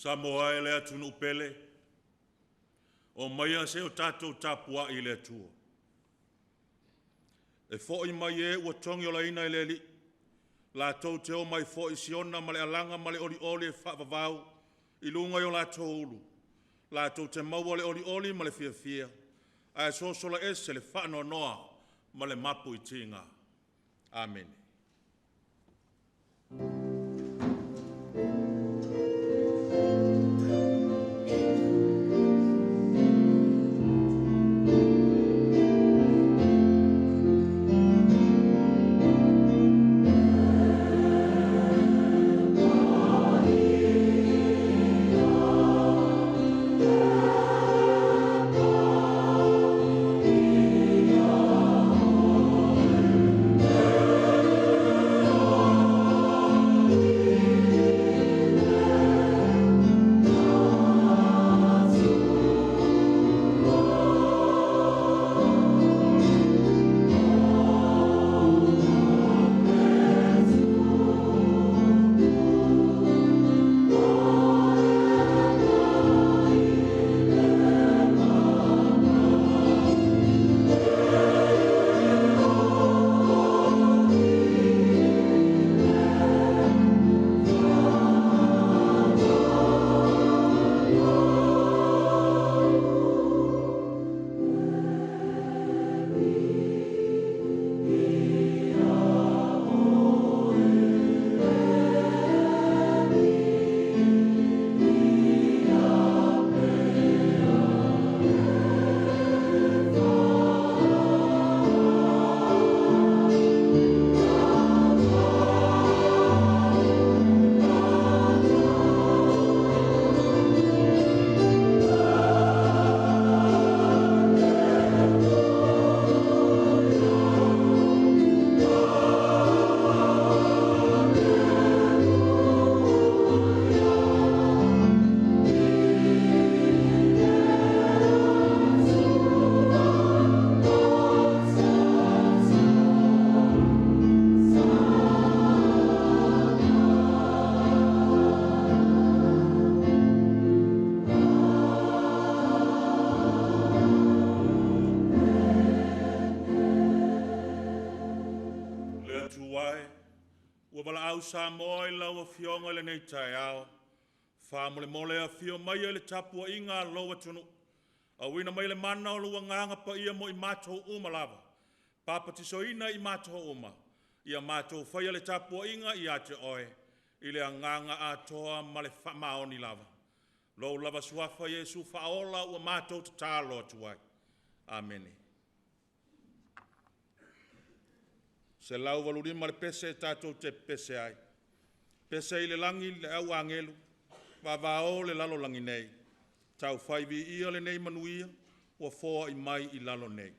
Samoa ele atunu pele. O maia se o tatou tapua i le atua. E fo i mai e ua tongi o la ina i le li. La tau te o mai fo i siona ma le alanga ma le oli oli e whaavavau. I lunga i o la tau ulu. La tau te maua le oli oli ma le fia fia. A e sosola ese le whaano noa ma le mapu i tinga. Amen. Sa moa i lau a fionga le nei tai ao. Wha mole mole a fio mai le tapua inga loa tunu. A wina mai le mana o lua nganga pa ia mo i mātou uma lava. Papa tisoina i mātou uma. Ia mātou whaia le tapua inga i ate oe. I le nganga a toa ma le whamaoni lava. Lo lava suafa Yesu whaola ua mātou te tālo tuai. Amen. Se lau valuri ma le pese tātou te pese ai. Pese i le langi le au angelu, wawao le lalo langi nei. Tau whaivi ia le nei manuia, ua foa i mai i lalo nei.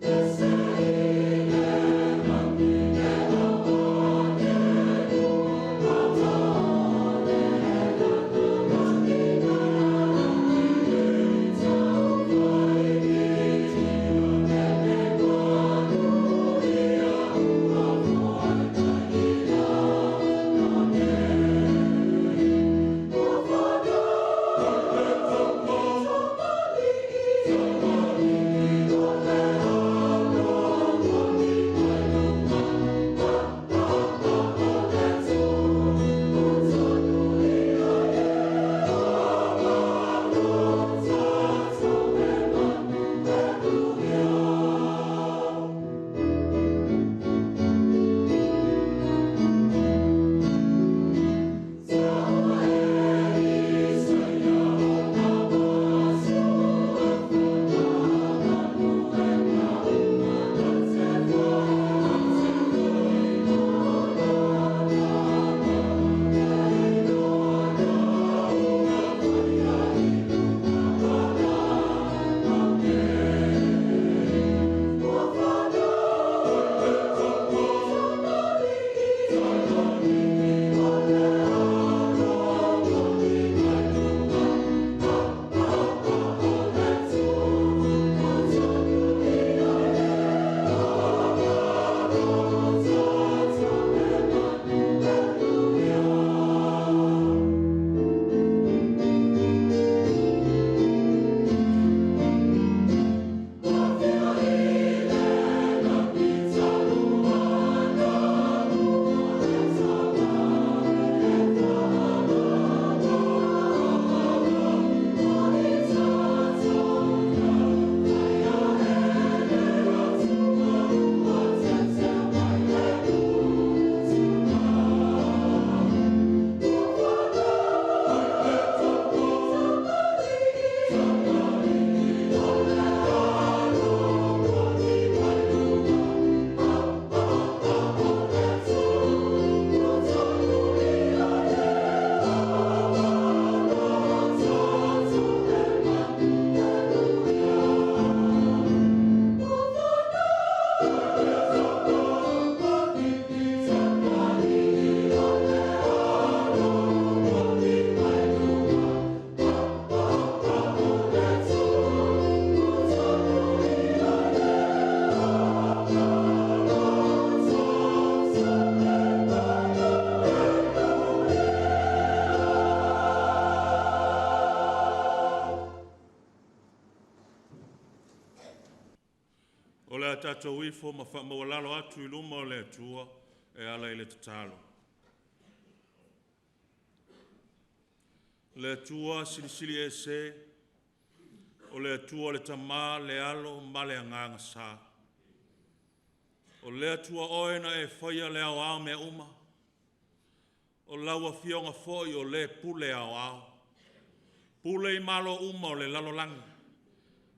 Tesema tātou ifo ma whaamawalalo atu I luma o le atua e ala I le tatalo. Le atua silisili e se, o le atua le tamā le alo ma le anganga sa. O le atua oena e whaia le au au mea uma. O laua fionga foi o le pule au au. Pule I malo uma o le lalolangi.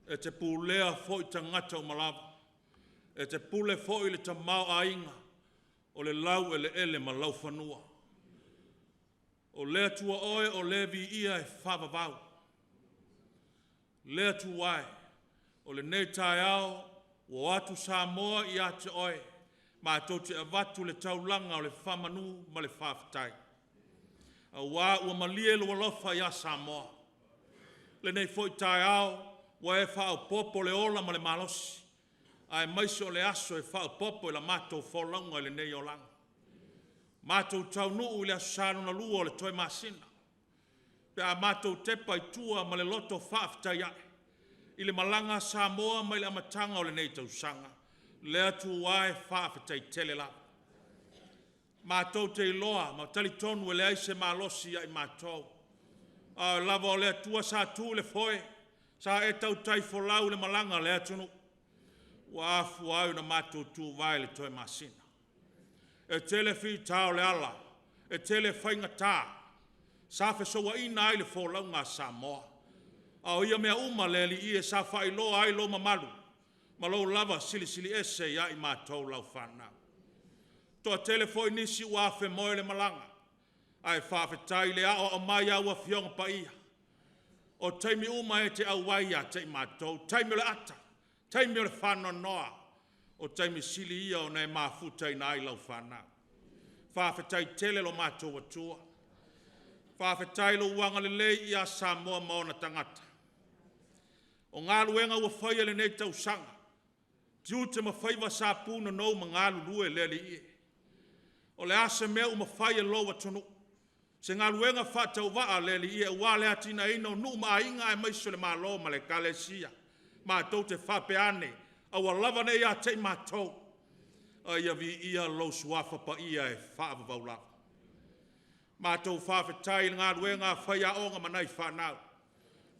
E te pulea foi tangata o malava. E te pule foi le tamau ainga. O le lau ele ma lau whanua. O le atua oe o le vi ia e whavavau. Le atua ai. O le nei tai au. O atu Samoa I ate oe. Ma tau te avatu le taulanga o le whamanu ma le whawhatai. A wā ua malie lua lofa ia Samoa. Le nei foi tai au. Wa e whao popo le ola ma le malosi. Ai maiso le aso e whao popo I la matou wholonga I le nei o langa. Matou tau nuu I le asano na lua o le toi masina. Pe a matou tepa I tua ma le loto whawhatai ai. I le malanga Samoa ma I le amatanga o le nei tau sanga. Le atu wae whawhatai tele la. Matou te iloa ma tali tonu e le aise malosi ai matou. A lava o le atua sa tu le foe. Sa e tau tai folau le malanga le atunu. Wa afu au na matou tu vai le toi masina. E tele fi tau le ala. E tele whainga tā. Sa fe soa ina ai le folau ngā Samoa. Au ia mea uma le li I e sa whai loa ai lo mamalu. Ma lo lava sili ese ia I matou lau whanau. Toa tele foi nisi ua fe moe le malanga. Ai whawhetai le ao o mai au a fionga pa ia. O taimi uma e te awai a te matou, taimi le ata, taimi le whano noa, o taimi sili ia o nei mafutai na ai lau whanau. Whawhetai tele lo matou atua. Whawhetai lo uanga le lei ia Samoa maona tangata. O ngā luenga ua whaia le nei tau sanga. Tiu te mawhaiwa sa puna nou ma ngā lulue le li ie. O le asa mea uma whaia loa tonu. Se ngā luenga whatau waa le li ia wale atina ino nu ma inga e maiso le malo ma le kalesia. Ma tau te whapeane. Awa lava nei a te matou. A ia vi ia lo suafa pa ia e whaavavau lava. Ma tau whawhetai ngā luenga whaia onga manai whanau.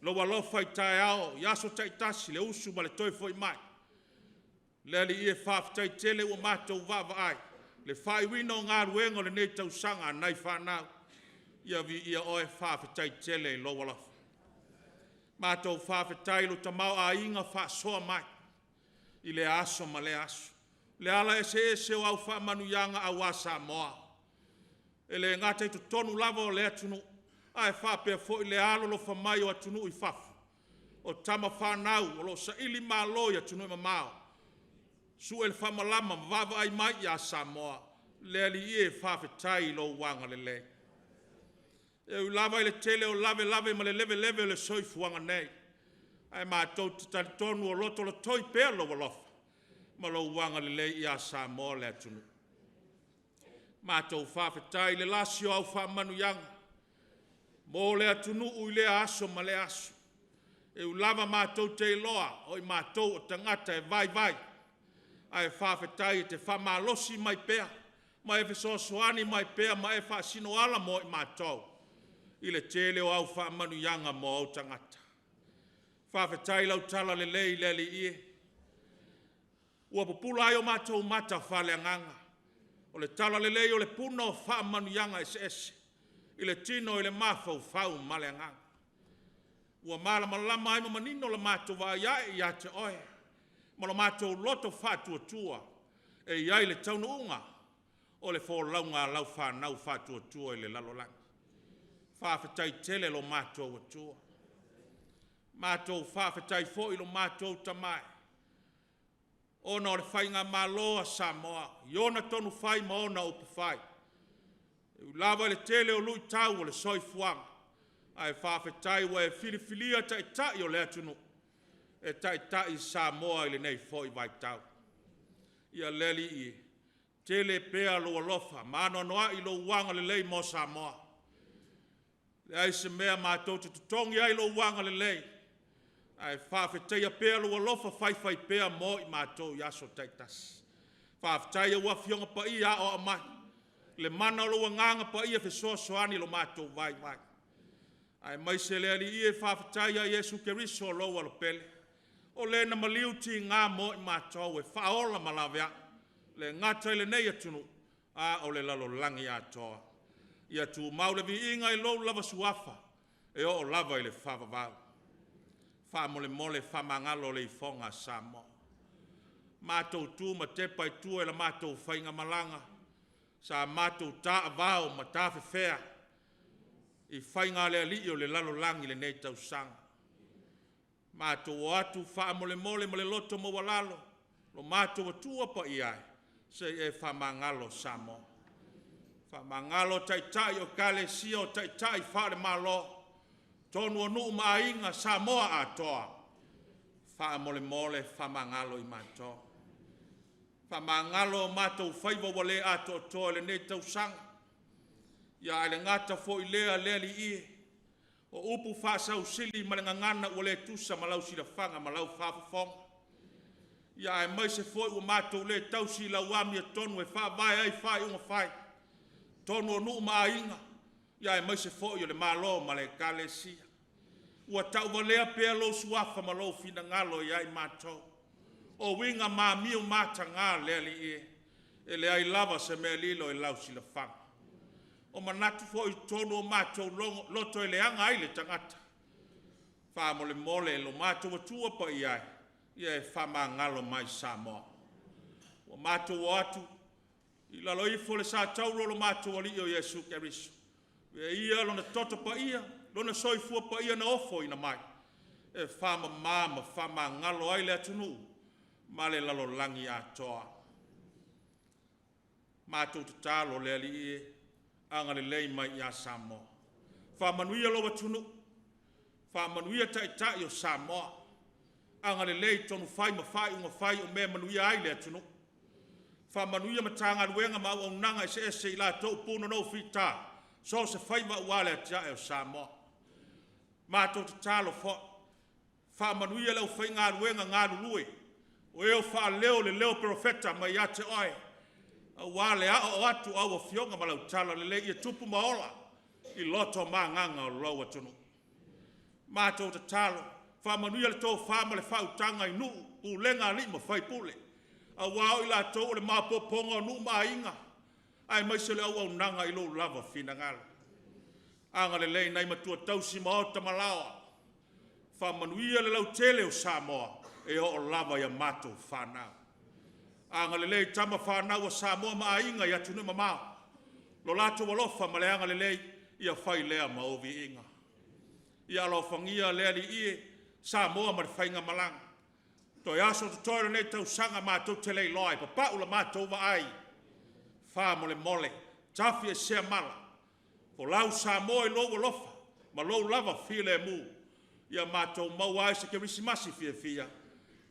Loa lofa I tai ao, yaso tai tasi le usu ma le toi foi mai. Le li ia whawhetai tele ua matou vava ai. Le whai wino ngā luenga le nei tau sanga nai whanau. Ia vi ia oe whawhetai tele I loa lofa. Mātou whawhetai lo tamau a inga whaasoa mai. I le aso ma le aso. Le ala ese o au whaamanu yanga a wa Samoa. E le ngate tu tonu lava o le atunu. Ai whapea fo I le alo lo whamai o atunu I whafu. O tama whanau o lo sa ili maa loi atunu I mamao. Su el whamalama vava ai mai ia Samoa. Le ali ie whawhetai lo wanga le le. E u lava I le tele o lave ma le leve le soifuanga nei. Ai mātou te talitonu o loto lo toi pēr lo walofa. Ma lo wanga le ia Samoa le atunu. Mātou whawhetai le lasio au whamanu yanga. Mo le atunu ui le aso ma le aso. E u lava mātou te iloa o I mātou o tangata e vai. Ai whawhetai te whamalosi mai pēr. Ma e fesoasoani mai pēr ma e whaasino ala mo I mātou. I le tele o au whaamanu yanga mo au tangata. Whawhetai lau tala le lei le li ie. Ua popula ai o mātou mata whale anganga. O le tala le lei o le puna o whaamanu yanga ese. I le tino I le mawhau whau male anganga. Ua malama ai manino le mātou wa iai I te oe. Ma lo mātou loto whātua tua. E iai le taunu unga. O le whōlaunga lau whanau whātua tua I le lalolangi. Whawhetai tele lo mātou atua. Mātou whawhetai fo I lo mātou tamai. Ona o le whainga māloa Samoa. Iona tonu whai ma ona upu whai. E lava le tele o lui tau o le soifuanga. Ai whawhetai wa e filifilia tai o le atunu. E tai Samoa I le nei fo I vai tau. Ia leli I. Tele pea lo alofa. Mano noa I lo wanga le lei mo Samoa. Le aise mea mātou te tutongi ai lo wanga le lei. Ai whawheteia pēr lua lofa whaiwhai pēr mō I mātou I aso taitas. Whawheteia ua fionga pa I a o amai. Le mana lua nganga pa I a whesoa soani lo mātou vai vai. Ai mai se lea li I e whawheteia Iesu Keriso loa lo pele. O le na maliu ti ngā mō I mātou e whaola malawea. Le ngata le nei atunu. A o le lalo langi atoa. Ia tu maule vi inga I lo lava suafa. E o lava I le whawawau. Whamole mole whamangalo le fonga Samoa. Mātou tū ma te pai tū e la mātou whainga malanga. Sa mātou tā avao ma tā whewhea. I whainga le ali o le lalo langi le nei tau sanga. Mātou o atu whamole mole ma le loto mo walalo. Lo mātou atua pa I ai. Se e whamangalo Samoa. Whamangalo taitai o Ekalesia o taitai whare malo. Tonu o nuu mainga Samoa atoa. Whamole mole whamangalo I mātou. Whamangalo mātou whaiva wale ato toa le nei tau sanga. Ia ele ngata fo I lea li I. O upu whasau sili malenga ngana wale tusa malau sila whanga malau whafafonga. Ia e mai se fo I mātou le tau si lau amia tonu e whawai ai whai unga whai. Tonu o nuu mainga. Ia e mai se fo I le malo ma le Ekalesia. Ua tau walea pēr lo suafa ma lo fina ngalo I ai mātou. O winga mā miu māta ngā lea li I. E le ai lava se mea lilo I lau sila whanga. O manatu fo I tonu o mātou loto e le anga ai le tangata. Whamole mole lo mātou atua pa I ai. Ia e whama ngalo mai Samoa. O mātou o atu. I lalo I fo le sa tauro lo mātou ali o Iesu Keriso. E ia lona toto pa ia. Lona soifua pa ia na ofo ina mai. E whama māma whama ngalo ai le atunu. Ma le lalo langi atoa. Mātou te tālo le ali I. Anga le lei mai I a Samoa. Whamanuia lo atunu. Whamanuia tai o Samoa. Anga le lei tonu whai ma whai unga whai o mea manuia ai le atunu. Whamanuia matanga ruenga ma au nanga I se I la tau puno no whita. So se whai ma uale atia o Samoa. Mātou te tālo fo. Whamanuia lau whai ngā ruenga ngā rului. O eo wha leo le leo profeta mai ate oi. A wale a o atu au o fionga ma lau tala le le I tupu maola. I loto ma nganga o lau atunu. Mātou te tālo. Whamanuia le tō whama le whautanga I nuu. U lenga li ma whai pule. A wao I la tō le māpoponga o nuu ma inga. Ai mai se le au nanga I lo lava fina ngala. Anga le lei nei matua tausi ma o tamalawa. Whamanuia le lau tele o Samoa. E o lava ia mātou whanau. Anga le lei tama whanau o Samoa ma inga I atunu ma mao. Lo lato walofa ma le anga le lei ia whai lea ma ovi inga. Ia lo whangia lea li I Samoa ma le whainga malanga. Toi aso te toira nei tau sanga mātou te lei loi. Pa paula mātou wa ai. Wha mole mole. Tafi e sea mala. O lau Samoa I lo walofa. Ma lo lava file mu. Ia mātou mau ai se ke risimasi fia fia.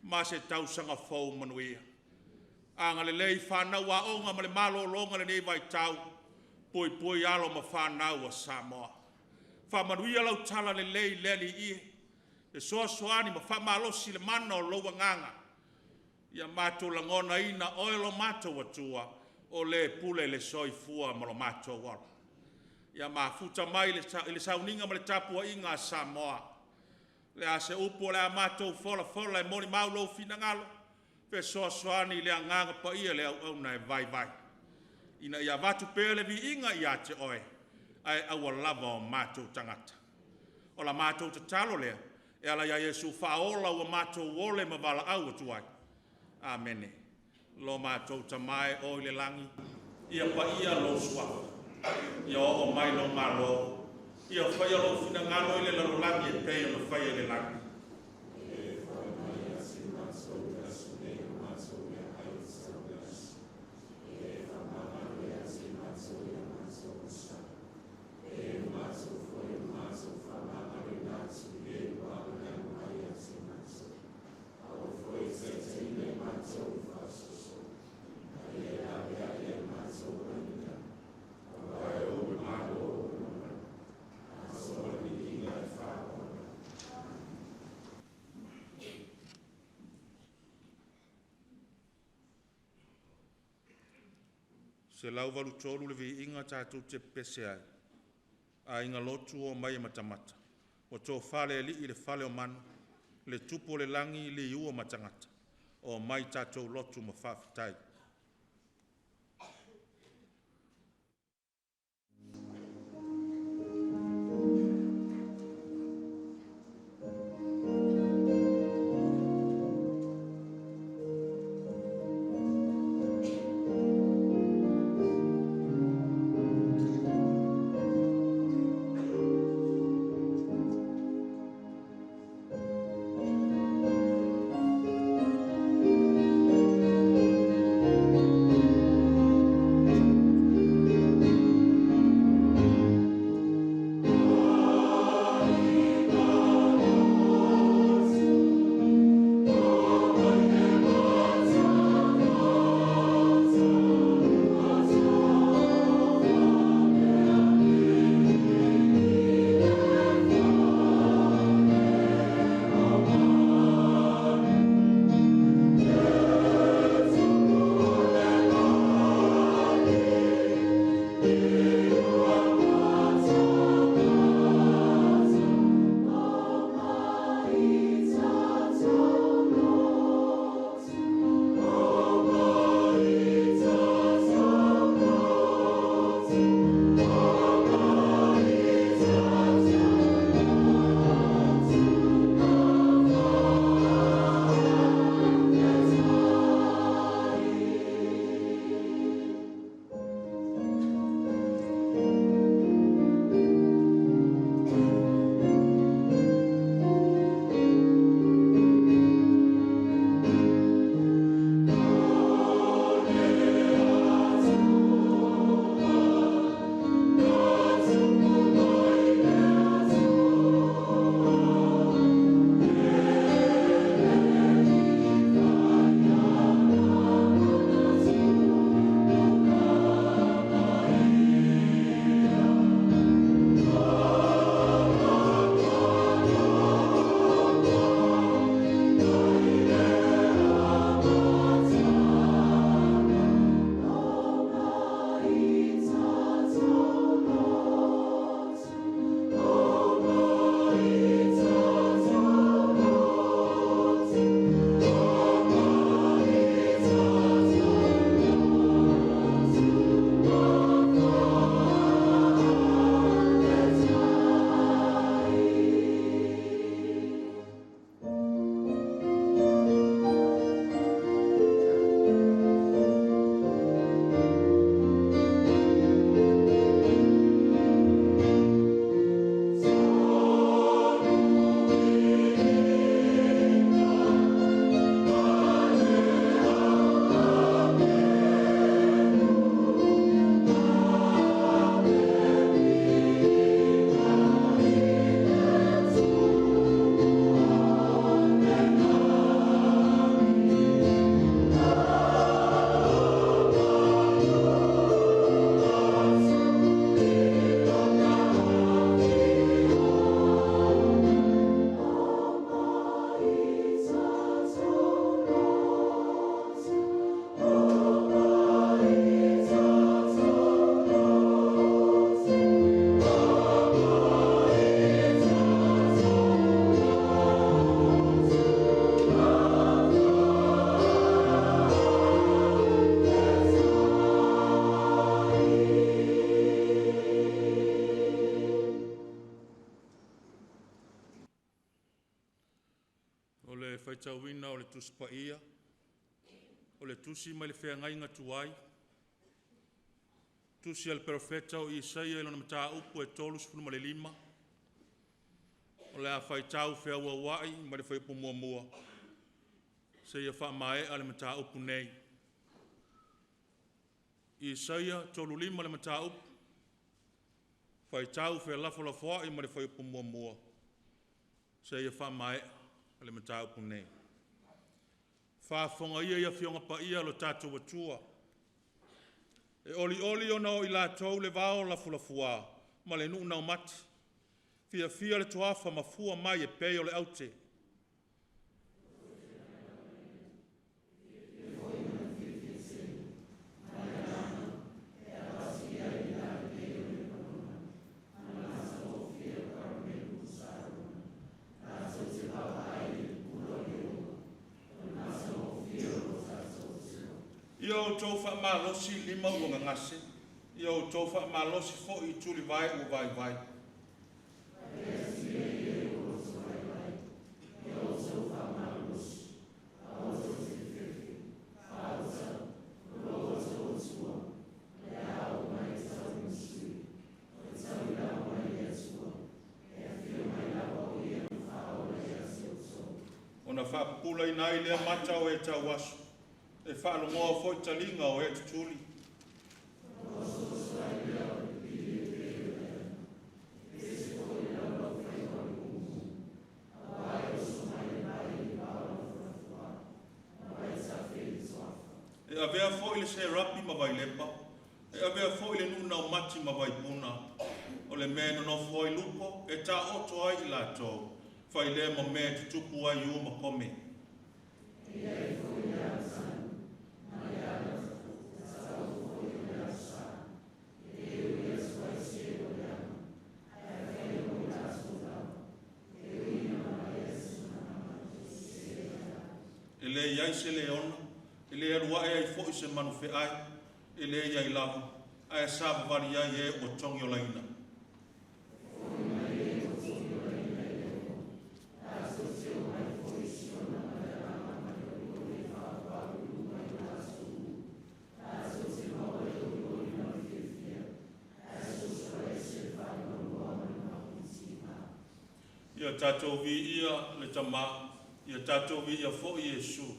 Ma se tau sanga fau manuia. Anga le lei whanau a onga ma le malo longa le nei vai tau. Pui pui alo ma whanau a Samoa. Whamanuia lau tala le lei leli I. E soa soani ma whamalosi le mana o loa nganga. Ia mātou langona ina oelo mātou atua. O le pule le soifua ma lo mātou wala. Ia mafuta mai le sauninga ma le tapua inga a Samoa. Le a se upo le a mātou fola fola e mori maulo fina ngalo. Pe soa soani le a nganga pa ia le au na e vai vai. Ina ia vatu pele vi inga ia te oe. Ai awa lava o mātou tangata. O la mātou te talo lea. E ala ia Iesu whaola ua mātou wole ma wala au atuai. Amene. Lo mātou tamai o le langi. Ia pa ia lo sua. Ia o mai lo malo. Ia whaia lo fina ngalo le lalo langi e pei o whaia le langi. Se lau walu tolu le vi inga tātou te pese ai. A inga lotu o mai matamata. O tō whale li i le whale o manu. Le tupo le langi li ua matangata. O mai tātou lotu ma whawhitai. Whaitawina o le tusi paia, o le tusi mai le whengai ngatuai, tusi al perfeta o Isaia ilona mata upu e tolu sifunu ma le lima, o le a whaitau whea wawai ma le whaipu mua mua, se ia wha mae ale mata upu nei. Isaia tolu lima le mata upu, whaitau whea lafo lafoai ma le whaipu mua mua, se ia wha mae ale mata upu nei. Whaafonga ia whionga pa ia lo tātou watua. E oli o nao i la tau le vao la fulafua, ma le nuu nao mati. Fia le tuafa mafua mai e peo le aute. Ia o tau whaamalosi lima ua ngangase. Ia o tau whaamalosi fo I tuli vai ua vai vai. Ona whaapula I nai lea mata o e tau asu. E whaalongoa fo I talinga o e tutuli. E avea fo I le se rapi ma vai lepa. E avea fo I le nuna o mati ma vai puna. O le mea no fo I lupo e ta oto ai I la tau. Fai le ma mea tutupu ai o ma kome. Ele iai se le ona, ele arua e ai fo I se manu fe ai, ele iai lava, ai sa vari ai e o tongi o laina. Ia tatou vi ia le tama, ia tatou vi ia fo I Yesu,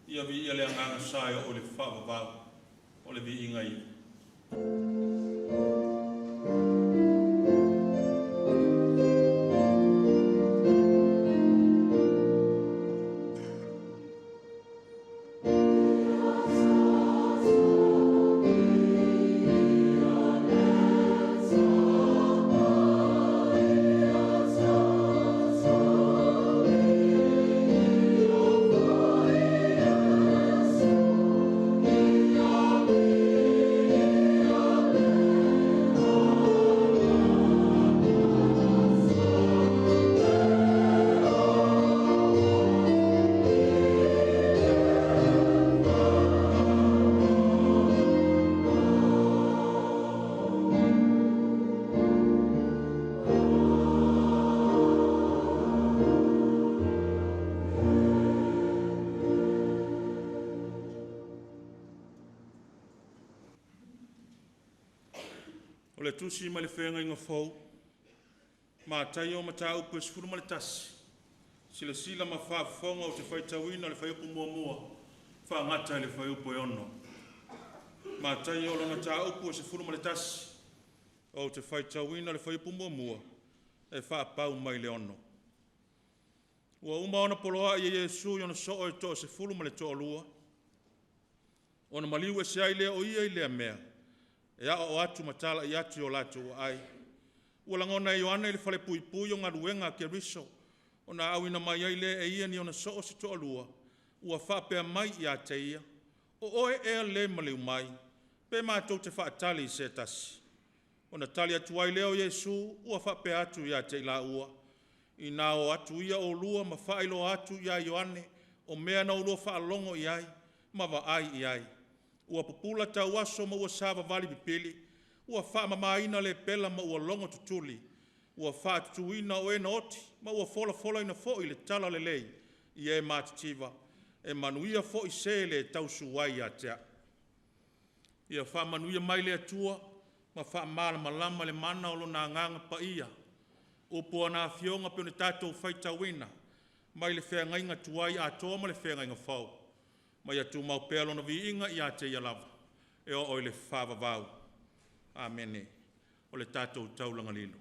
ia vi ia le anganga saia o le whaavavau, o le vi inga I. O le tusi ma le whenga inga fau, ma tai o mata upu e sifuru ma le tasi. Sila sila ma whaafonga o te whaitawina le whaiupu mua mua, whaangata le whaiupu e ono. Ma tai o lona ta upu e sifuru ma le tasi, o te whaitawina le whaiupu mua mua, e whaapau mai le ono. Ua uma ona poloa I Yesu i ona so e to sifuru ma le to lua. Ona maliu e se ai lea o ia I lea mea. E a o atu matala I atu o latu o ai. Ua langona Ioana I le whale pui pui o ngā ruenga ke riso. O na awina mai ai le e ia ni ona so o si toa lua. Ua whapea mai I a te ia. O oe ea le maleu mai. Pe mātou te whaatali I se tasi. O na tali atu ai leo Yesu. Ua whapea atu I a te ila ua. I nā o atu ia o lua ma whailo atu I a Ioane. O mea na ulua whaalongo I ai. Ma wa ai I ai. Ua pupula tau aso ma ua sava vali pipili, ua wha mamaina le pela ma ua longo tutuli, ua wha tutuina o ena oti, ma ua fola ina fo I le tala le lei, I e matativa, e manuia fo I se le tau suwai a tea. Ia wha manuia mai le atua, ma wha mala malama le mana o lona nganga pa ia, upo ana fionga pe ne tatou whaitawina, mai le whea ngainga tuai a toa ma le whea ngainga fau. Mai atu mau pēlo na vi inga I a te ia lava. E o le whaavavau. Amene. O le tātou taulanga lilo.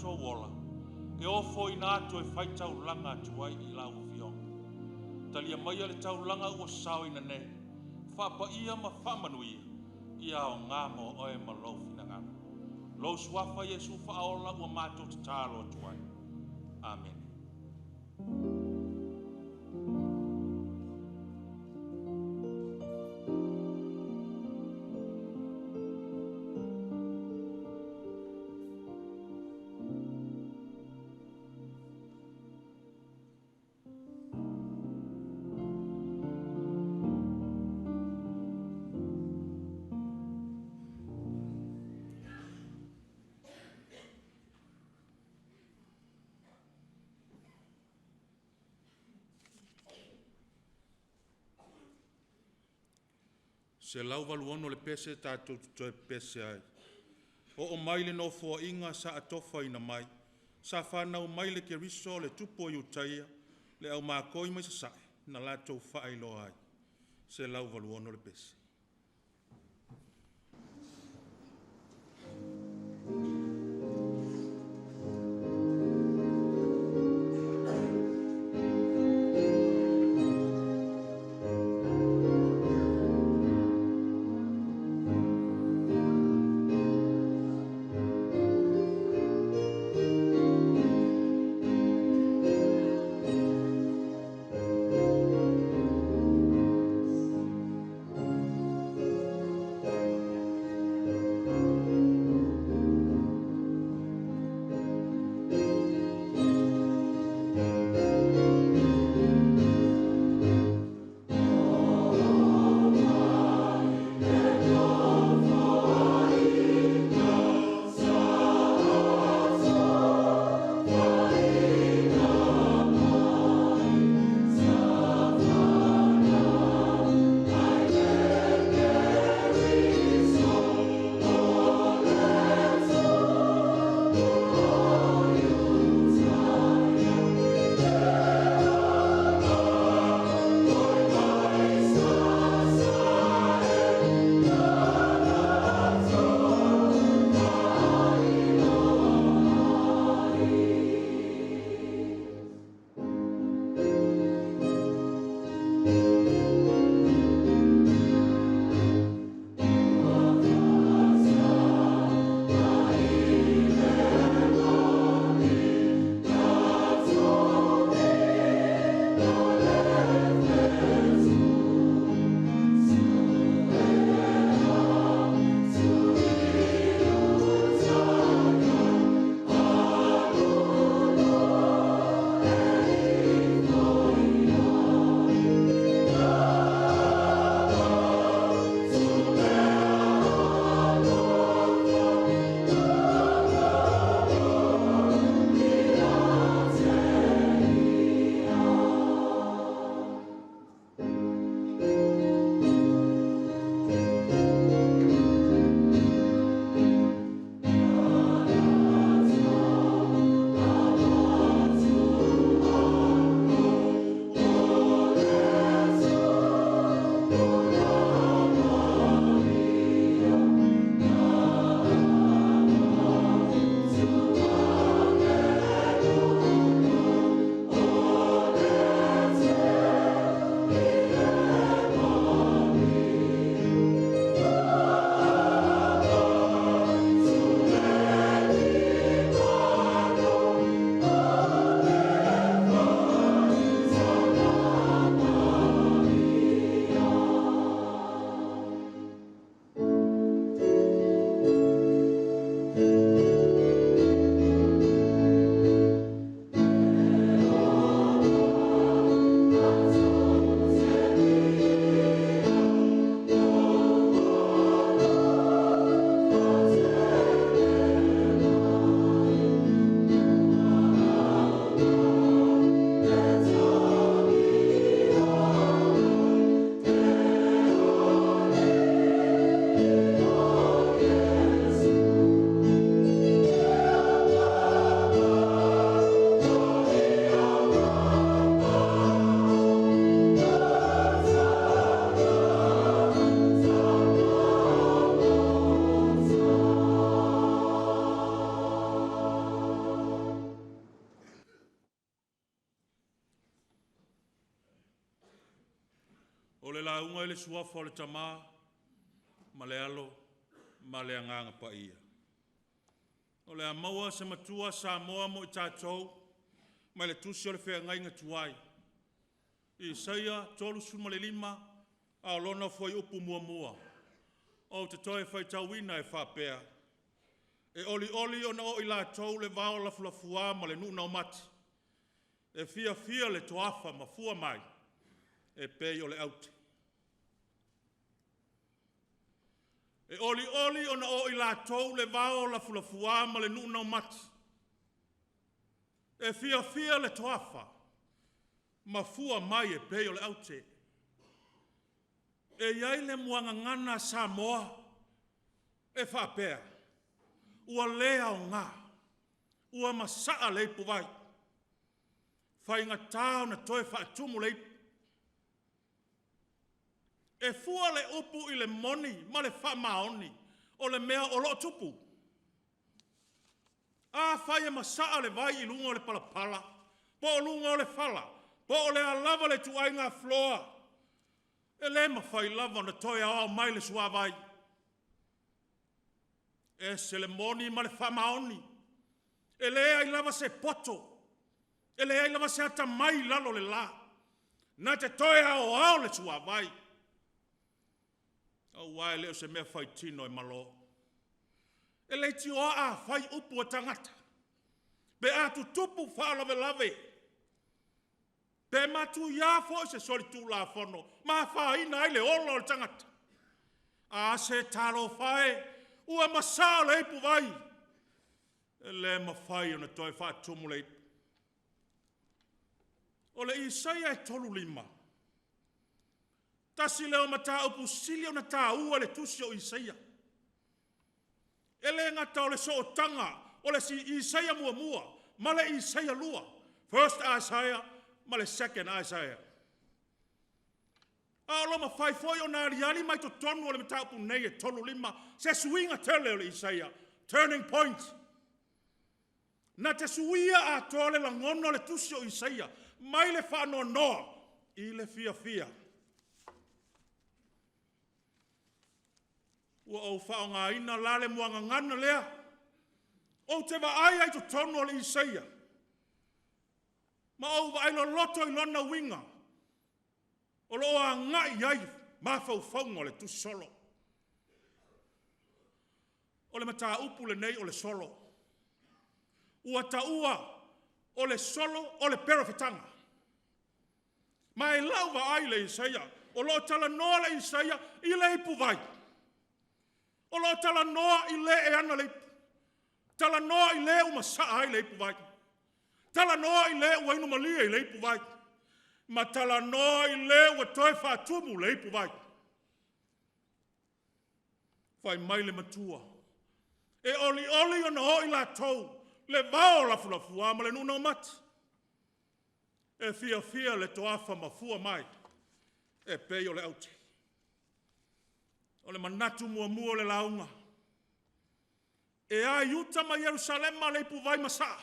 mātua wola, e ofo ina atu e whai tauranga atu ai I lau fionga. Talia mai le tauranga ua sao ina ne, whapa ia ma whamanuia, ia o ngā mo oe ma lau finanganga. Lo suafa Yesu whaola ua mātua te tālo atu ai. Amen. Se lau waluono le pese tātou toe pese ai. O mai le no fua inga sa atofa ina mai. Sa whanau mai le ke riso le tupo I utaia. Le au mākoi mai sa sae. Na lātou whaai lo ai. Se lau waluono le pese. O le launga le suafa o le tama, ma le alo, ma le anganga pa ia. O le amaua se matua sa moa mo i tātou, ma le tusi o le whea ngai ngatuai. I saia tolu suma le lima, a lona foi upu mua mua. O te toe whai tauina e whapea. E oli o na o i la tau le vao la fulafua ma le nuna o mati. E fia le toafa ma fua mai. E pei o le auti. E oli o na o i la tau le vao la fulafua ma le nuna o mati. E fia le toafa ma fua mai e pei o le auti. E iai le muanga ngana sa moa e whapea. Ua lea o ngā. Ua masaa leipu vai. Whainga tāo na toe whaatumu leipu. E fua le upu i le moni ma le whamaoni o le mea o loo tupu. A whai e masaa le vai i lunga o le palapala. Po o lunga o le whala. Po o le alava le tuai ngā floa. E le mawhai lava na toi ao mai le sua vai. E se le moni ma le whamaoni. E le ai lava se poto. E le ai lava se ata mai lalo le la. Na te toi ao le sua vai. Au wai leo se mea whai tino e malo. E le ti oa a whai upu o tangata. Be atu tupu whalave lave. Pe matu ia fo se sori tu la fono. Ma whaina ai le olo le tangata. A se talo whae. Ua masaa leipu vai. E le mawhai ona toi whaatumu leipu. O le Isaia e tolu lima. Tasi leo mata upu sili ona tā ua le tusi o Isaia. E le ngata o le so o tanga. O le si Isaia mua. Ma le Isaia lua. First Isaiah. Ma le second Isaiah. A lo ma fai foi o nā riali mai to tonu o le mata upu nei e tolu lima. Se suinga tele o le Isaia. Turning point. Na te suia a tole la ngono le tusi o Isaia. Mai le whanoa noa. I le fia. Ua au whao ngā ina lale muanga ngana lea. O te wa ai to tonu o le Isaia. Ma au wa ailo loto i lona winga. O lo a ngai ai ma whau le tusi solo. O le mata upu le nei o le solo. Ua taua o le solo o le perofetanga. Ma e lau wa ai le Isaia. O lo tala noa le Isaia i le ipu vai. O lo tala noa i le e ana le ipu. Tala noa i le umasa ai le ipu vai. Tala noa i le ua inu malia i le ipu vai. Ma tala noa i le ua toi whaatumu le ipu vai. Whai mai le matua. E oli o na hoi la tau. Le vao la fulafua ma le nuna o mati. E fia le toafa ma fua mai. E pei o le auti. O le manatu mua le launga. E a iuta ma Yerusalema le ipu vai masaa.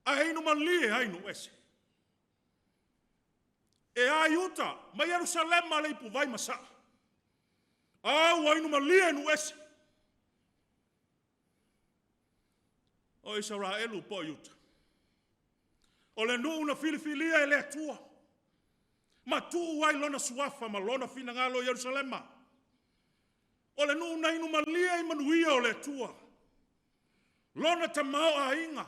A heinu malie hainu ese. E a iuta ma Yerusalema le ipu vai masaa. A wainu malie nu ese. O Israelu po iuta. O le nuu na filifilia e le atua. Ma tuu wai lona suafa ma lona fina ngalo Yerusalema. O le nuu na inu malia i manuia o le atua. Lona tamao a inga.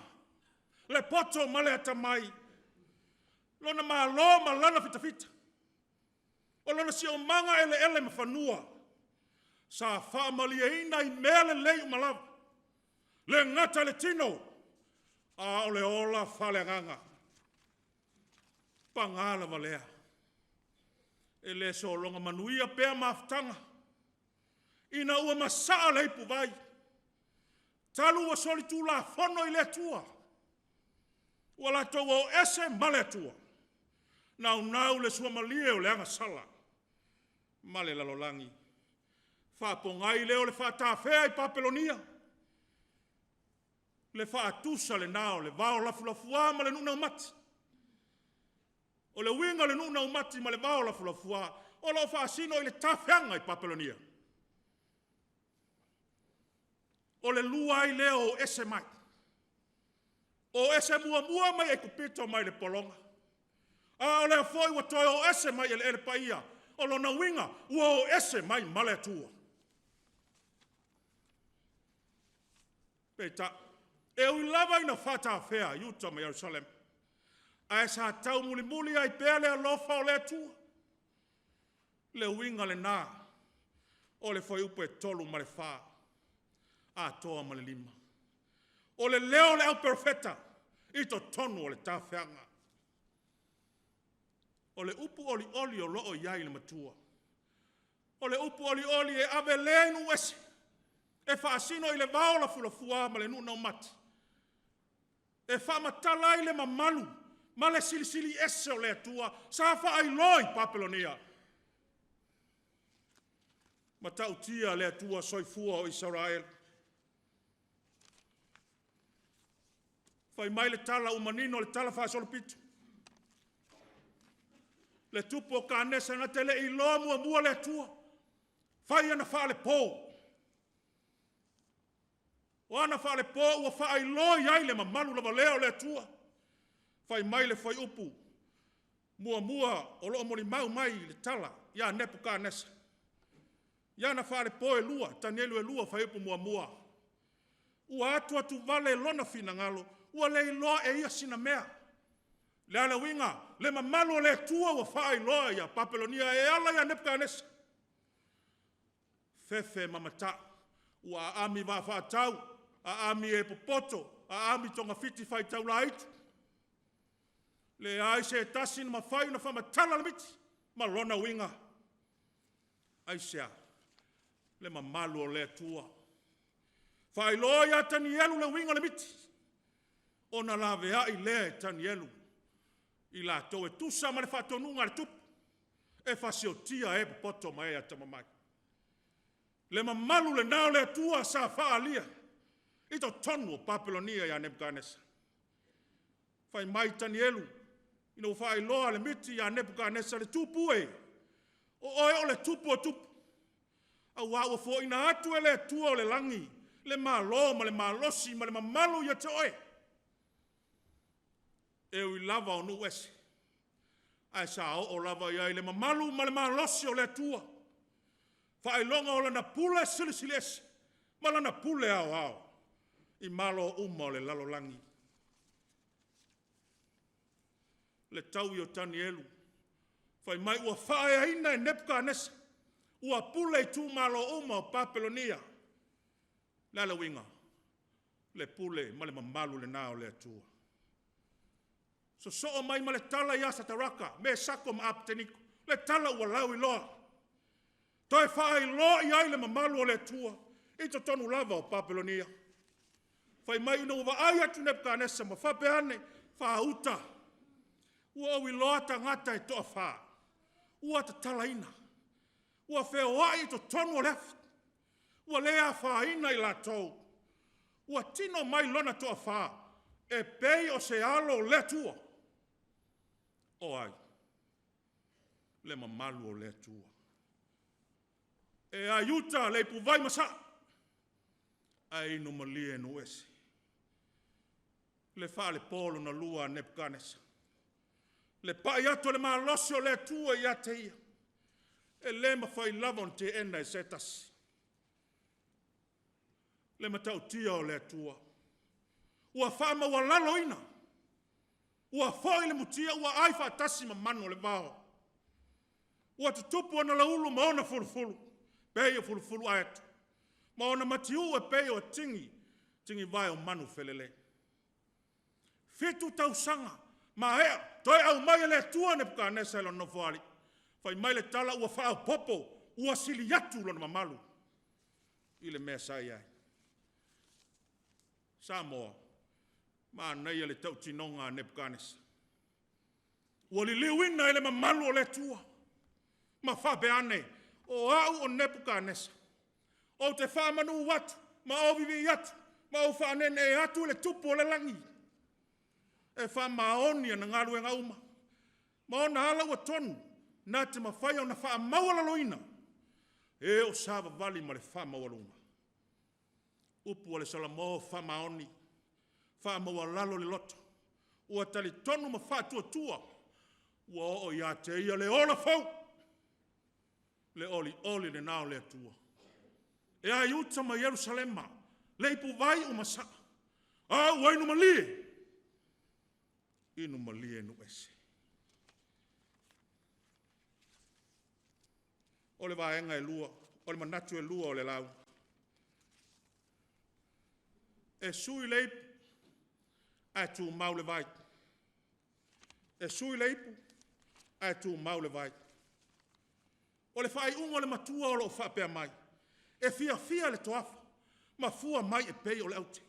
Le poto ma le atamai. Lona malo ma lana fita. O lona si o manga ele ma whanua. Sa wha malia ina i mele lei malawa. Le ngata le tino. A o le ola whale nganga. Pangala valea. E le so longa manuia pea maftanga. Ina ua masaa leipu vai. Talu wa soli tu la fono i le tua. Ua la tau o ese ma le tua. Nau le sua malie o le anga sala. Male la lolangi. Whapongai leo le whatawhea i Papelonia. Le whaatusa le nao le vao lafulafua ma le nuna mati. O le winga le nuna umati ma le vao la fulafua. O lo whaasino i le tawhianga i Papelonia. O le lua i leo o ese mai. O ese mua mai e kupito mai le polonga. A o le foi wa toi o ese mai e le paia. O lo na winga ua o ese mai male atua. Peta, e ui lava ina whata awhea, Utah ma Jerusalem. A sa tau muli ai pele alofa o le atua. Le winga le nā. O le foi upe tolu ma le wha. A toa ma le lima. O le leo le au perfeta. Ito tonu o le tawhianga. O le upu oli o loo iai le matua. O le upu oli e ave leinu ese. E whaasino i le vao la fulafua ma le nuna o mati. E whaamatala i le mamalu. Ma le silisili ese o le atua. Sa whaai loi Papelonia. Ma tautia le atua soifua o Israel. Fai mai le tala umanino le tala whaasolopito. Le tupo ka anesa na tele i loa mua le atua. Fai ana wha le pō. O ana wha le pō ua wha ai loi ai le mamalu lava leo le atua. Fai mai le fai upu. Mua o loo mori mau mai le tala. Ia nepu ka anesa. Ia na wha le pō e lua. Tanielu e lua fai upu mua. Ua atu vale lona fina ngalo. Ua le iloa e ia sina mea. Le ala winga, le mamalu le tua wa wha iloa ia Papelonia e ala ia nepka anesa. Fefe mamata, ua ami wa wha tau, a ami e popoto, a ami tonga fiti whai tau la itu. Le aise e tasi na mawhai na whamatala la miti, ma lona winga. Aisea, le mamalu o le tua. Wha iloa ia tanielu le winga le miti. Ona la vea i le tanielu. I la tau e tusa ma le whatonunga le tupu. E whasiotia e popoto mai a tamamai. Le mamalu le nao le atua sa whaalia. Ito tonu o Papelonia ia Nebuchadnezzar. Whai mai tanielu. Ino whai loa le miti ia Nebuchadnezzar le tupu e. O oe o le tupu o tupu. A wā fo ina atu e le atua o le langi. Le malo ma le malosi ma le mamalu ia te oe. E ui lava o nu ese. Ai sa o lava ia le mamalu ma le malosi o le atua. Whae longa o lana pule silisili ese. Ma lana pule au. I malo uma o le lalolangi. Le tau i o Tanielu. Whae mai ua whae aina e Nebuchadnezzar. Ua pule i tu malo uma o Papelonia. Lala winga. Le pule ma le mamalu le nao le atua. So mai ma le tala ia sa taraka, me sako ma apteniko, le tala ua lau i loa. Toi whaai loa i ai le mamalu o le tua, ito tonu lava o Papelonia. Whai mai ino uwa ai atu Nebuchadnezzar ma whapeane, whauta. Ua au i loa tangata e toa wha. Ua ta tala ina. Ua wheo ai ito tonu o left. Ua lea whaina i la tau. Ua tino mai lona toa wha. E pei o se alo le tua. O ai. Le mamalu o le tua. E a Utah le puvai masa. Ai no malie no ese. Le fa le polo na lua Nebuchadnezzar. Le pa iato le malosi o le tua ia te ia. E le mawhai lavon te ena e setas. Le matau tia o le tua. Ua whaama ua lalo ina. Ua whoi le mutia, ua ai whaatasi ma mano le vao. Ua tutupu ana la ulu ma ona fulufulu. Pei o fulufulu aetu. Ma ona matiu e pei o tingi. Tingi vai o manu felele. Fitu tau sanga. Ma hea, toi au mai le tua Nebuchadnezzar lo nofoali. Fai mai le tala ua wha au popo. Ua sili yatu lo na mamalu. Ile mea sai ai. Samoa. Ma nei le tau tinonga Nebuchadnezzar. Ua li liwina ele mamalu o le tua. Ma whape ane. O au o Nebuchadnezzar. O te whamanu watu. Ma o vivi atu. Ma o whanene e atu le tupu o le langi. E whamaonia na ngaru e ngauma. Ma ona ala ua tonu, nā te mawhai o na wha mawala loina. E o sāwa vali ma le wha mawalunga. Upu o le salamo wha maoni, wha mawalalo le loto. Ua tali tonu ma wha tua tua. Ua o ia te ia le ola fau. Le oli le nao le atua. E ai uta ma Yerusalema, le ipu vai o masa. A wainu malie. Inu malie nu ese. O le vaenga e lua, o le manatu e lua o le lau. E sui le ipu, a tu mau le vai. E sui le ipu, a tu mau le vai. O le whai ungo le matua o lo whapea mai. E fia le toafa, ma fua mai e pei o le aute.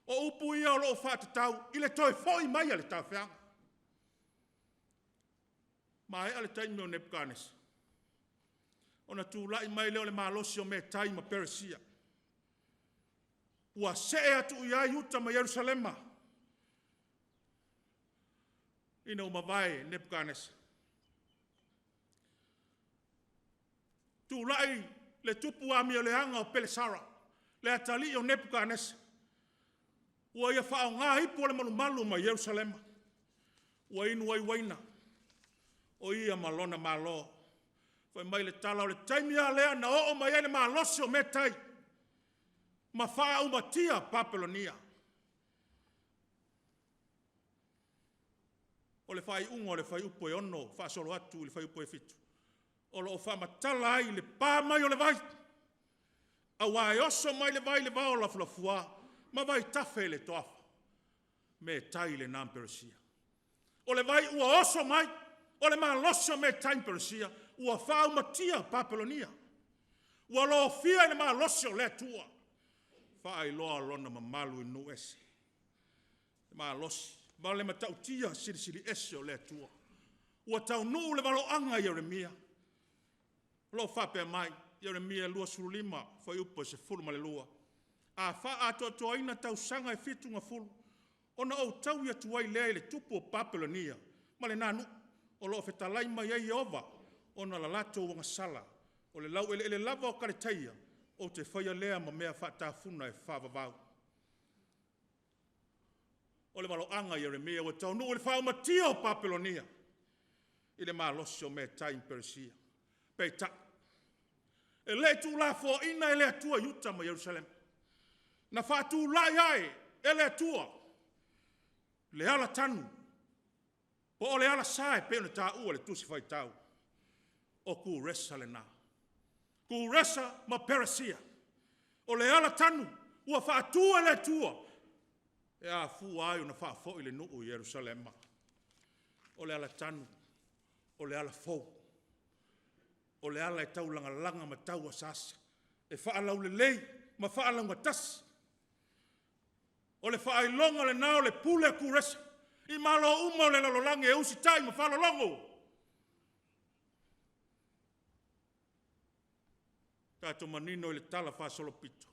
O upu ia o lo whatatau, i le toi foi mai a le tau whianga. Ma e ale taimi o Nebuchadnezzar. Ona tūlai mai leo le malosi o me tai ma Perisia. Ua se atu iai uta ma Yerusalema. Ina umawai Nebuchadnezzar. Tūlai le tupu ami o le anga o Pelesara. Le atali o Nebuchadnezzar. Ua ia whao ngā hipo le malumalu ma Yerusalema. Ua inu ai waina. O ia malona malo. Fai mai le tala o le taimi a lea na o mai ele malosi o me tai. Ma wha umatia Papelonia. O le whai ungo le whai upo e ono, wha solo atu le whai upo e fitu. O lo o wha matala ai le pā mai o le vai. A wai oso mai le vai le vao la fulafua, ma vai tafe le toafa. Me tai le nam Perisia. O le vai ua oso mai, o le malosi o me tai Perisia. Ua whau matia Papelonia. Ua lo fia le malosi o le tua. Whai loa rona ma malu inu ese. Malosi. Ma le matau tia siri ese o le tua. Ua tau nuu le valo anga Yeremia. Lo whapea mai. Yeremia lua surulima. Whai upo se fulu ma le lua. A wha ato toa ina tau sanga e fitu nga fulu. Ona o tau ia tuai lea le tupu o Papelonia. Ma le nanu. O lo fetalai mai ei ova. Ona la lato wanga sala. O le lau ele lava o karetaia. O te whaia lea ma mea whaatafuna e whaavavau. O le malo anga Yeremia o tau nuu le whao matia o Papelonia. I le maa losi o mea tai Perisia. Peita. E le tu la fo ina e le atua yuta ma Jerusalem. Na whaatu lai ai e le atua. Le ala tanu. Po o le ala sae pe ona tā ua le tusi whai tau. O ku resa le nā. Ku resa ma Perisia. O le ala tanu. Ua whaatua le tua. E a fu ai ona whaafo i le nuu Jerusalema. O le ala tanu. O le ala fau. O le ala e tau langa ma tau asasa. E whaalau le lei. Ma whaalau ngatas. O le whaailonga le nao le pule ku resa. I malo uma le lalolange e usi tai ma whaalolongo. Tato manino le tala fa solo pito.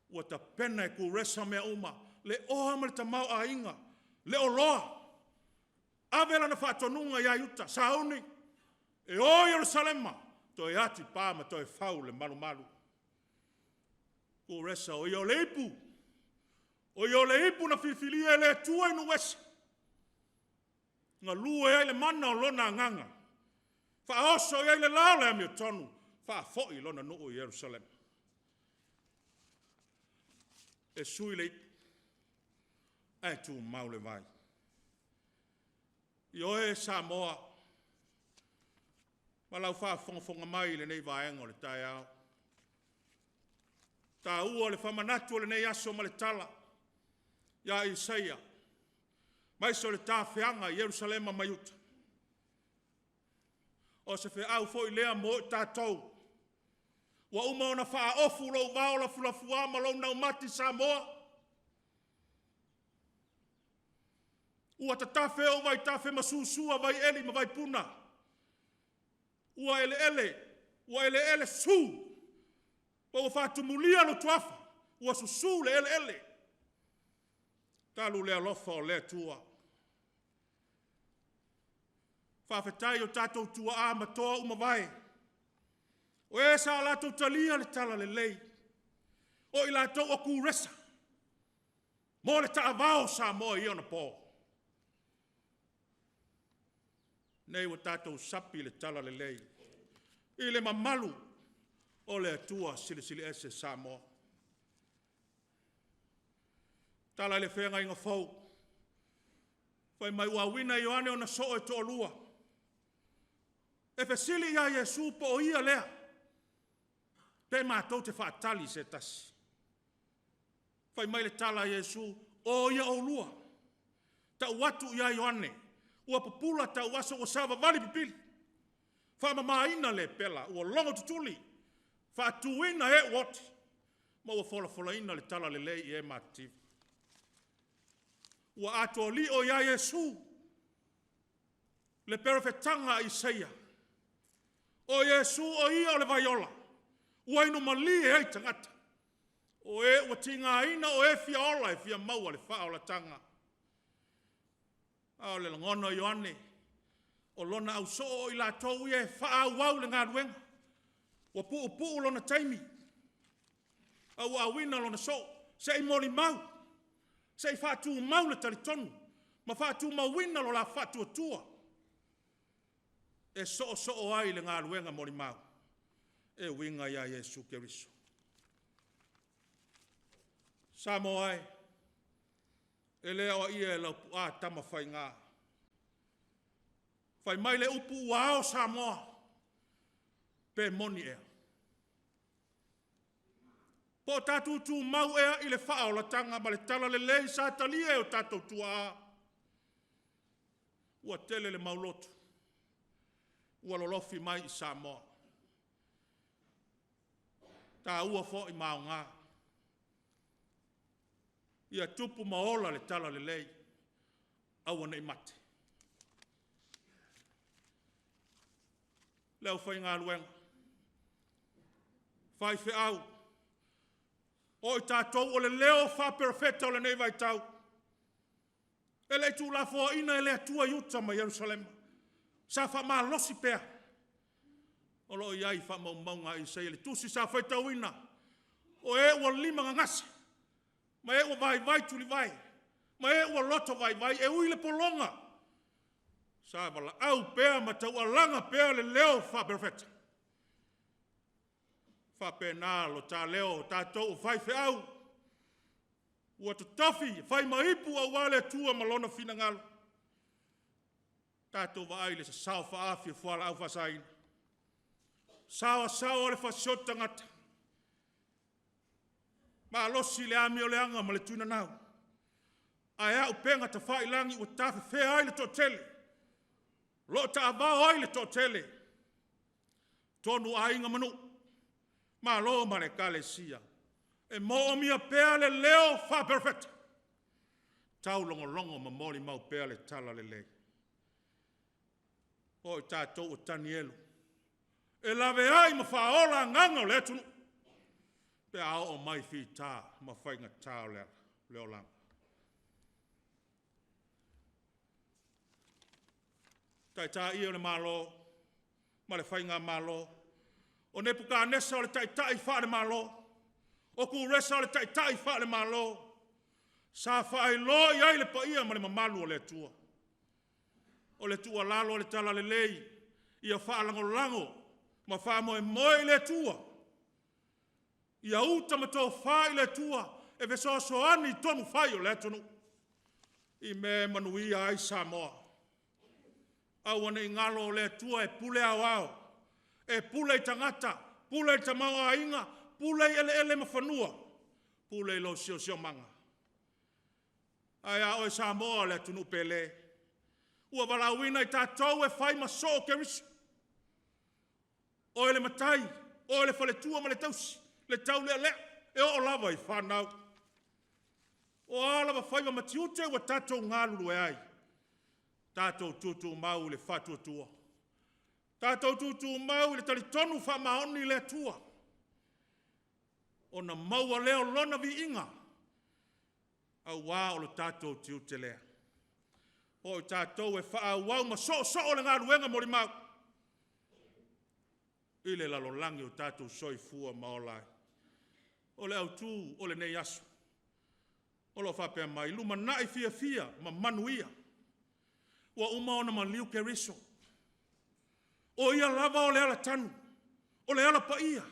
Ua ta pena e ku resa mea uma. Le oha ma le tamau a inga. Le oloa. Avela na fa tonunga ya yuta. Sauni. E o Yerusalema. To e ati pa ma to e fau le malu malu. Ku resa o yo le ipu. O yo le ipu na fifilia e le tua inu wesi. Nga lue ai le mana o lona nganga. Fa oso ai le lao le amio tonu. Fa foi lona nuu Jerusalem. E sui le e tu mau le vai. I oe Samoa. Ma lau fa fonga mai le nei vaenga o le tai au. Ta ua le whamanatu o le nei aso ma le tala. Ia Isaia. Mai so le tā whianga Jerusalema mai uta. O se whi au fo i lea mo tātou. Wa uma ona wha ofu lau vao la fulafua ma lau nau mati Samoa. Ua ta tafe o vai tafe masusua vai eli ma vai puna. Ua ele ele su. Ua whaatumulia no tuafa. Ua susu le ele. Talu lea lofa o lea tua. Whawhetai o tātou tua a matoa umawai. O e sa lātou talia le tala le lei. O i lātou o kūresa. Mō le taavao sa moa i ona pō. Nei wa tātou sapi le tala le lei. I le mamalu o le atua sili ese sa moa. Tala le whenga inga fau. Whai mai ua wina i oane o na so e to lua. E fesili ia Yesu po o ia lea. Pe mātou te whaatali se tasi. Whai mai le tala Yesu o ia o lua. Ta watu ia i oane. Ua popula ta wasa o sava vali pipili. Wha mamaina le pela. Ua longo tutuli. Wha tuina e wati. Ma ua fola ina le tala le lei i e mātivi. Ua ato li o ia Yesu. Le perfetanga Isaia. O Yesu o ia o le vaiola. Ua inu mali e ei tangata. O e ua tinga ina o e fia ola e fia maua le wha o la tanga. Ao le langono Ioane. O lona au so o i la tau e wha au au le ngā ruenga. Ua puu lona taimi. Au awina lona so. Se i mori mau. Se i whātu mau le taritonu. Ma whātu mau wina lo la whātu atua. E so ai le ngā ruenga mori mau. E winga ia Yesu Keriso. Samo ai. E lea o ia e lau pua tama whai ngā. Whai mai le upu uao Samoa. Pe moni ea. Po tātou tū mau ea i le whao la tanga ma le tala le lei sa talia e o tātou tua a. Ua tele le maulotu. Ua lolofi mai i Samoa. Tā ua fo i mao ngā. Ia tupu maola le tala le lei. Aua nei mate. Leo whai ngā luenga. Whai whi au. O i tātou o le leo wha perfecta o le nei vai tau. E le tū la fo ina e le atua iuta ma Jerusalem. Sa wha maa losi pea. O lo iai wha maunga i sei le tusi sa whai tau ina. O e ua lima ngangase. Ma e ua vai tuli vai. Ma e ua loto vai. E ui le polonga. Sa wala au pea ma tau alanga pea le leo wha perfecta. Wha pena lo tā leo tātou whai whi au. Ua tu tofi, whai maipu a wale tua malona fina ngalo. Tātou wa aile sa sao wha awhi whala au whasaina. Sao le whasiota ngata. Ma losi le ami o le anga ma le tuna nau. Ai au penga ta whai langi ua tāwhi whea aile tō tele. Lo ta avao aile tō tele. Tonu a inga manu. Ma lo ma le Ekalesia. E mo o mia pea le leo wha perfecta. Tau longo ma mori mau pea le tala le le. O i tātou o tanielu. E lawe ai ma wha ola nganga le tunu. Pe ao o mai fi tā ma whainga tāo leo langa. Tai tā ia le malo. Ma le whainga malo. O ne puka nesa o le tai wha le malo. O ku resa o le tai wha le malo. Sa whae lo i ai le pa ia ma le mamalu o le tua. O le tua lalo o le tala le lei. Ia wha lango. Ma wha moe le tua. Ia uta ma tō wha i le tua. E veso soani tonu whai o le tonu. I me manuia ai Samoa. Au ane i ngalo o le tua e pule au au. E pule i tangata, pule i tamau a inga, pule i ele mawhanua, pule i lo sio manga. Ai a oi Samoa le tunu pele. Ua walawina i tātou e whai maso o Keriso. O ele matai, o ele whaletua ma le tausi, le tau le e o lava i whanau. O alava whai ma matiute ua tātou ngāruru e ai. Tātou tutu mau le whatua tua. Tātou tutu mau le taritonu wha maoni le tua. O na maua leo lona vi inga. Au wā o lo tātou tiu te lea. O tātou e whaau ma so le ngā ruenga mori mau. I le lalolangi o tātou soifua ma o lai. O le au tū, o le nei asu. O lo whapea mai, luma nai fia ma manuia. Ua uma ona ma liu ke riso. O ia lava o le ala tanu. O le ala pa ia.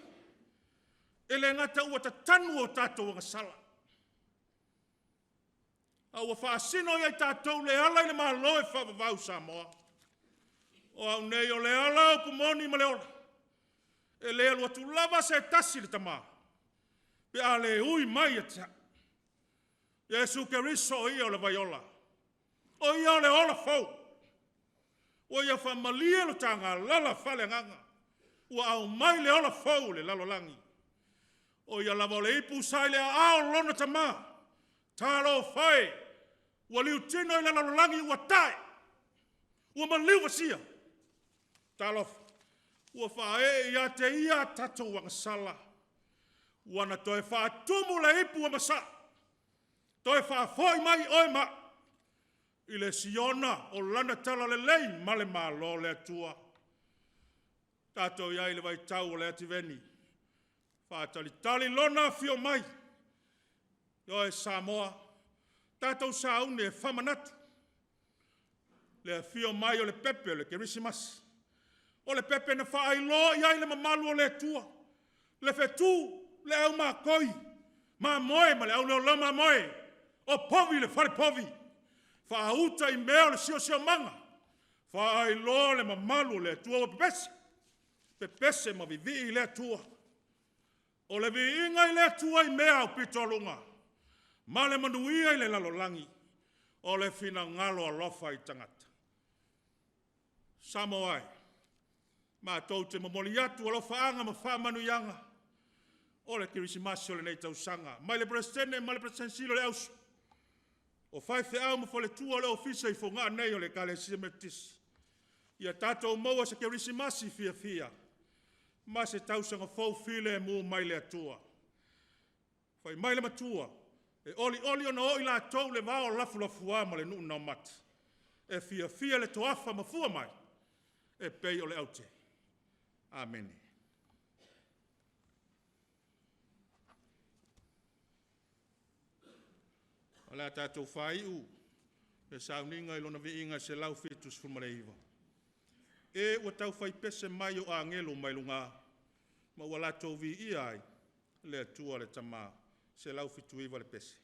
E le ngata ua ta tanu o tātou anga sala. A ua whaasino ia i tātou le ala i le maa loe whavavau Samoa. O au nei o le ala o pumoni ma le ola. E le alua tu lava se tasi le tamaa. Pe a le ui mai atia. Yesu ke riso o ia o le vaiola. O ia o le ola fau. O ia whamalia lo tanga lala fale nganga. Ua au mai le ola fau le lalolangi. O ia lava o le ipu sai le ao lona tamaa. Talo fai. Ua liu tino i le lalolangi ua tae. Ua maliu vasia. Talo fai. Ua whae ia te ia tatou wanga sala. Ua na toi wha tumu le ipu a masa. Toi wha foi mai oi ma. I le siona o lana tala le lei ma le malo le atua. Tatou ia i le vai tau o le ativeni. Wha tali lona fio mai. Oi Samoa. Tatou saune e whamanatu. Le fio mai o le pepe o le kerisimas. O le pepe na whaelo iai le mamalu o le tua. Le fetu, le au maa koi. Maa moe, ma le au leo lama moe. O povi le whare povi. Whaauta i mea o le sio manga. Whaelo le mamalu o le tua o pepese. Pepese ma vivi i le tua. O le vi inga i le tua i mea o pitolunga. Ma le manuia i le lalolangi. O le fina ngalo alofa i tangata. Samoai. Ma tau te mamoli atu alo whaanga ma whamanu ianga. O le kirisimasi o le nei tausanga. Mai le presene, mai le presensilo le ausu. O whaife au ma fole tua le ofisa Fogaa nei o le Ekalesia Metotisi. Ia tātou maua se kirisimasi fia. Ma se tausanga fau file e mu mai le atua. Whai mai le matua. E oli ona o ila tau le vao lafu ma le nuu nao mata. E fia le toafa ma fua mai. E pei o le aute. Amen. Ala tātou whaiu, e sauninga i lona viinga se lau fitus fumareiva. E ua tau whai pese mai o a ngelo mai lunga, ma ua latou vi iai, le atua le tama, se lau fituiva le pese.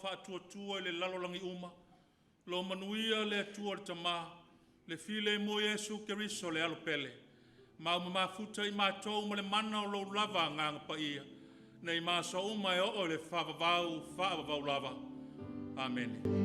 whaatua le lalolangi uma. Lo manuia le atua le tama. Le file mo Yesu Keriso le alopele. Mau mafuta I mātou ma le mana o lo lava nganga pa ia. Nei māsa uma e o le whaavavau lava. Amen.